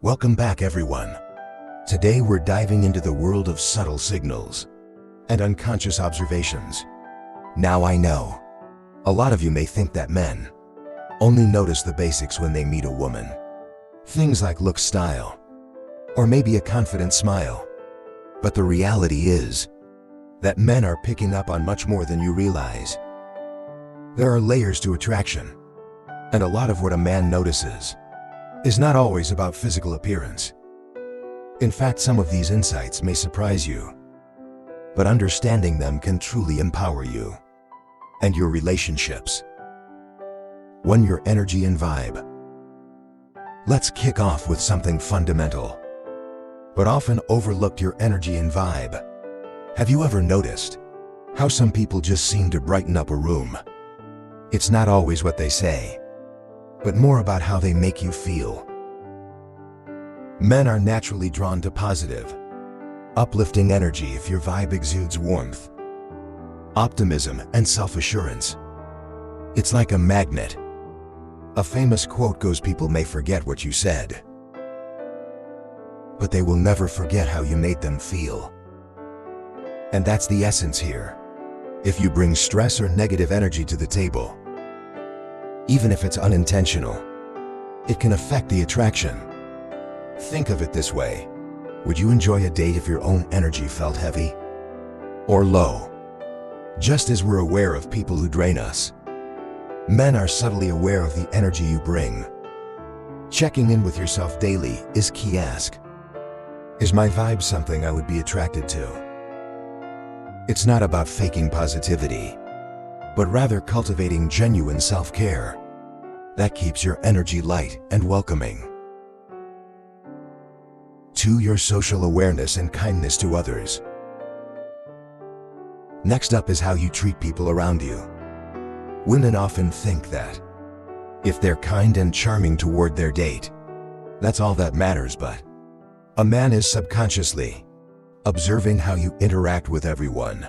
Welcome back, everyone. Today we're diving into the world of subtle signals and unconscious observations. Now I know, a lot of you may think that men only notice the basics when they meet a woman. Things like look, style, or maybe a confident smile. But the reality is that men are picking up on much more than you realize. There are layers to attraction, and a lot of what a man notices is not always about physical appearance. In fact, some of these insights may surprise you, but understanding them can truly empower you and your relationships. 1. Your energy and vibe. Let's kick off with something fundamental, but often overlooked: your energy and vibe. Have you ever noticed how some people just seem to brighten up a room? It's not always what they say, but more about how they make you feel. Men are naturally drawn to positive, uplifting energy. If your vibe exudes warmth, optimism, and self-assurance, it's like a magnet. A famous quote goes, "People may forget what you said, but they will never forget how you made them feel." And that's the essence here. If you bring stress or negative energy to the table, even if it's unintentional, it can affect the attraction. Think of it this way: would you enjoy a date if your own energy felt heavy or low? Just as we're aware of people who drain us, men are subtly aware of the energy you bring. Checking in with yourself daily is key. Ask, is my vibe something I would be attracted to? It's not about faking positivity, but rather cultivating genuine self-care that keeps your energy light and welcoming. 2. Your social awareness and kindness to others. Next up is how you treat people around you. Women often think that if they're kind and charming toward their date, that's all that matters, but a man is subconsciously observing how you interact with everyone,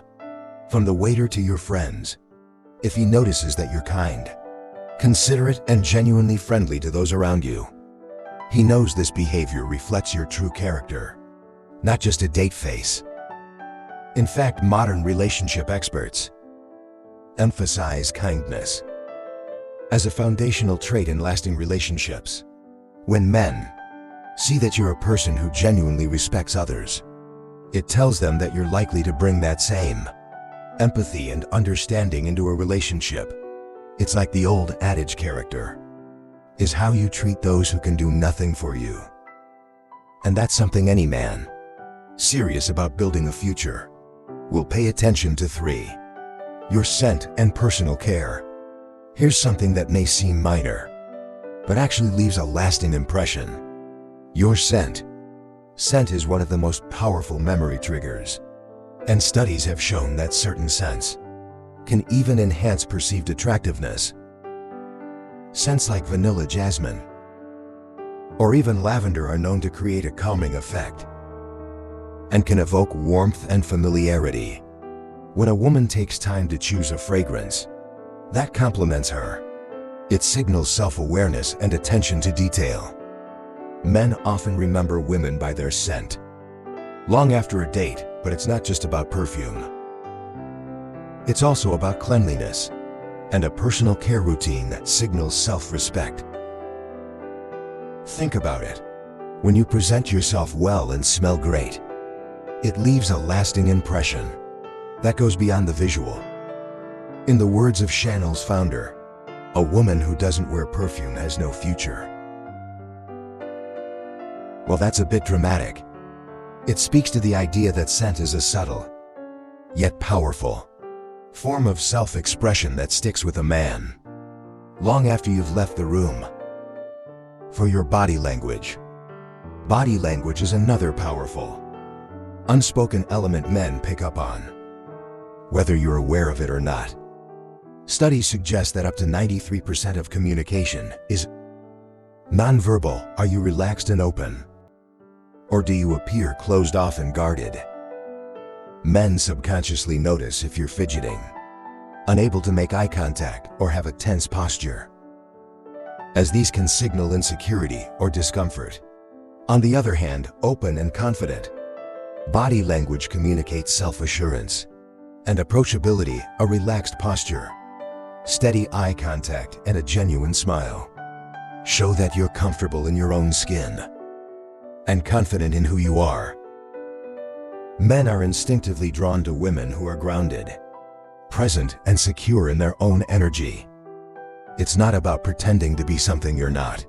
from the waiter to your friends. If he notices that you're kind, considerate, and genuinely friendly to those around you, he knows this behavior reflects your true character, not just a date face. In fact, modern relationship experts emphasize kindness as a foundational trait in lasting relationships. When men see that you're a person who genuinely respects others, it tells them that you're likely to bring that same empathy and understanding into a relationship. It's like the old adage, character is how you treat those who can do nothing for you. And that's something any man serious about building a future will pay attention to. 3. Your scent and personal care. Here's something that may seem minor, but actually leaves a lasting impression. Your scent. Scent is one of the most powerful memory triggers, and studies have shown that certain scents can even enhance perceived attractiveness. Scents like vanilla, jasmine, or even lavender are known to create a calming effect and can evoke warmth and familiarity. When a woman takes time to choose a fragrance that compliments her, it signals self-awareness and attention to detail. Men often remember women by their scent long after a date, but it's not just about perfume. It's also about cleanliness and a personal care routine that signals self-respect. Think about it. When you present yourself well and smell great, it leaves a lasting impression that goes beyond the visual. In the words of Chanel's founder, "A woman who doesn't wear perfume has no future." Well, that's a bit dramatic. It speaks to the idea that scent is a subtle, yet powerful form of self-expression that sticks with a man long after you've left the room. For your body language. Body language is another powerful, unspoken element men pick up on, whether you're aware of it or not. Studies suggest that up to 93% of communication is nonverbal. Are you relaxed and open? Or do you appear closed off and guarded? Men subconsciously notice if you're fidgeting, unable to make eye contact, or have a tense posture, as these can signal insecurity or discomfort. On the other hand, open and confident. Body language communicates self-assurance and approachability, a relaxed posture, steady eye contact, and a genuine smile show that you're comfortable in your own skin and confident in who you are. Men are instinctively drawn to women who are grounded, present, and secure in their own energy. It's not about pretending to be something you're not,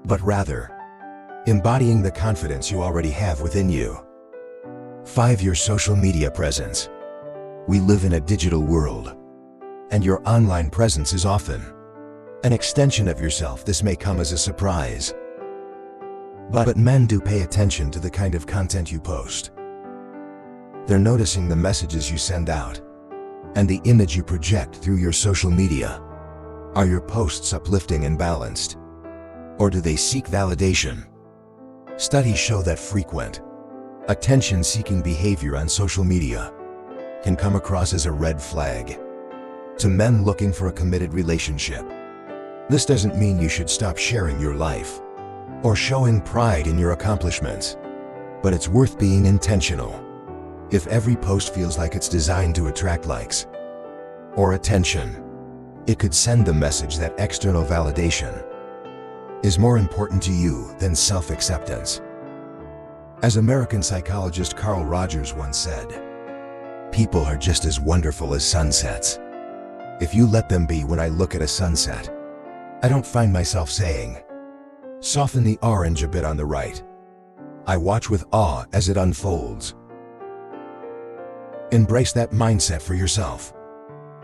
but rather embodying the confidence you already have within you. 5. Your social media presence. We live in a digital world, and your online presence is often an extension of yourself. This may come as a surprise, but men do pay attention to the kind of content you post. They're noticing the messages you send out and the image you project through your social media. Are your posts uplifting and balanced, or do they seek validation? Studies show that frequent, attention-seeking behavior on social media can come across as a red flag to men looking for a committed relationship. This doesn't mean you should stop sharing your life or showing pride in your accomplishments, but it's worth being intentional. If every post feels like it's designed to attract likes or attention, it could send the message that external validation is more important to you than self-acceptance. As American psychologist Carl Rogers once said, "People are just as wonderful as sunsets. If you let them be." When I look at a sunset, I don't find myself saying, "Soften the orange a bit on the right." I watch with awe as it unfolds. Embrace that mindset for yourself.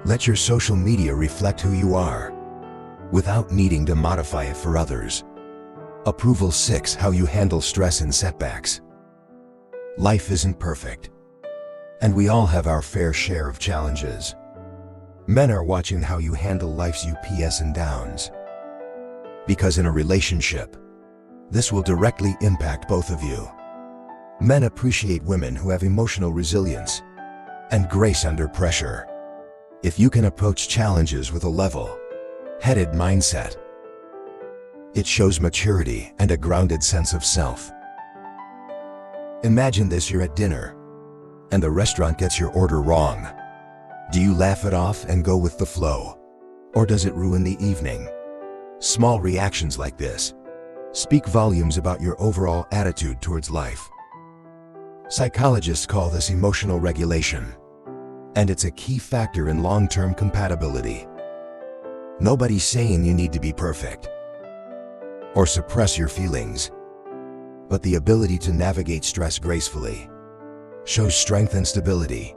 Let your social media reflect who you are, without needing to modify it for others. Approval. 6. How you handle stress and setbacks. Life isn't perfect, and we all have our fair share of challenges. Men are watching how you handle life's ups and downs, because in a relationship, this will directly impact both of you. Men appreciate women who have emotional resilience and grace under pressure. If you can approach challenges with a level-headed mindset, it shows maturity and a grounded sense of self. Imagine this: you're at dinner, and the restaurant gets your order wrong. Do you laugh it off and go with the flow, or does it ruin the evening? Small reactions like this speak volumes about your overall attitude towards life. Psychologists call this emotional regulation, and it's a key factor in long-term compatibility. Nobody's saying you need to be perfect or suppress your feelings, but the ability to navigate stress gracefully shows strength and stability,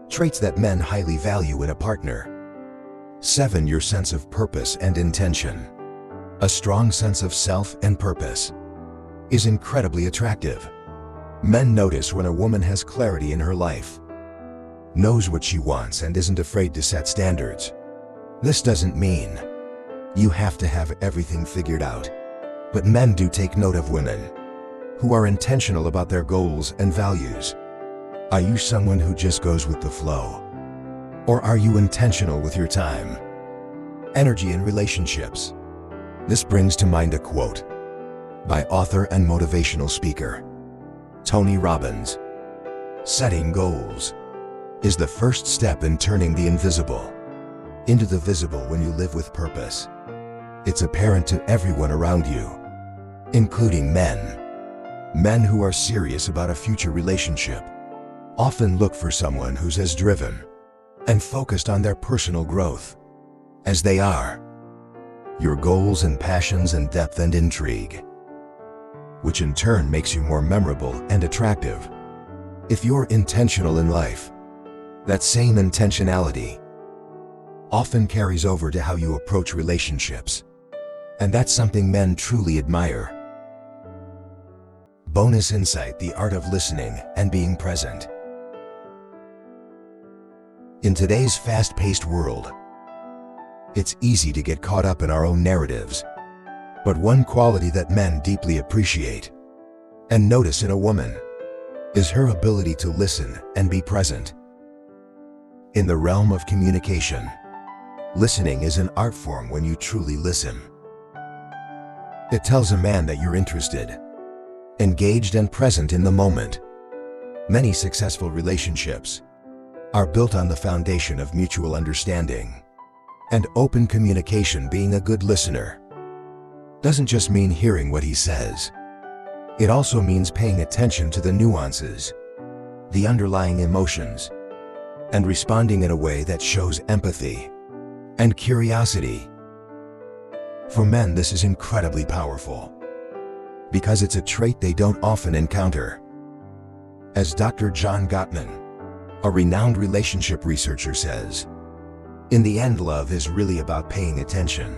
traits that men highly value in a partner. 7. Your sense of purpose and intention. A strong sense of self and purpose is incredibly attractive. Men notice when a woman has clarity in her life, knows what she wants, and isn't afraid to set standards. This doesn't mean you have to have everything figured out, but men do take note of women who are intentional about their goals and values. Are you someone who just goes with the flow, or are you intentional with your time, energy, and relationships? This brings to mind a quote by author and motivational speaker Tony Robbins: "Setting goals is the first step in turning the invisible into the visible. When you live with purpose, it's apparent to everyone around you, including men. Men who are serious about a future relationship often look for someone who's as driven and focused on their personal growth as they are your goals and passions, and depth and intrigue, which in turn makes you more memorable and attractive. If you're intentional in life, that same intentionality often carries over to how you approach relationships, and that's something men truly admire." Bonus insight: the art of listening and being present. In today's fast-paced world, it's easy to get caught up in our own narratives, but one quality that men deeply appreciate and notice in a woman is her ability to listen and be present. In the realm of communication, listening is an art form. When you truly listen, it tells a man that you're interested engaged and present in the moment. Many successful relationships are built on the foundation of mutual understanding. And open communication, being a good listener, doesn't just mean hearing what he says. It also means paying attention to the nuances, the underlying emotions, and responding in a way that shows empathy and curiosity. For men, this is incredibly powerful because it's a trait they don't often encounter. As Dr. John Gottman, a renowned relationship researcher, says, in the end, love is really about paying attention.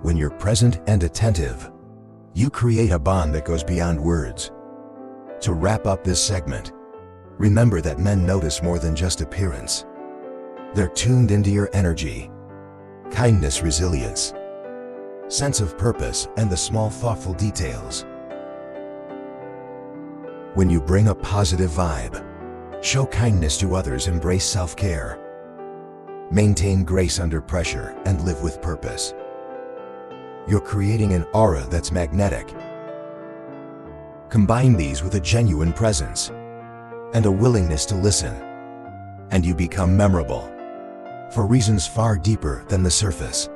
When you're present and attentive, you create a bond that goes beyond words. To wrap up this segment, remember that men notice more than just appearance. They're tuned into your energy, kindness, resilience, sense of purpose, and the small, thoughtful details. When you bring a positive vibe, show kindness to others, embrace self-care, maintain grace under pressure, and live with purpose, you're creating an aura that's magnetic. Combine these with a genuine presence and a willingness to listen, and you become memorable for reasons far deeper than the surface.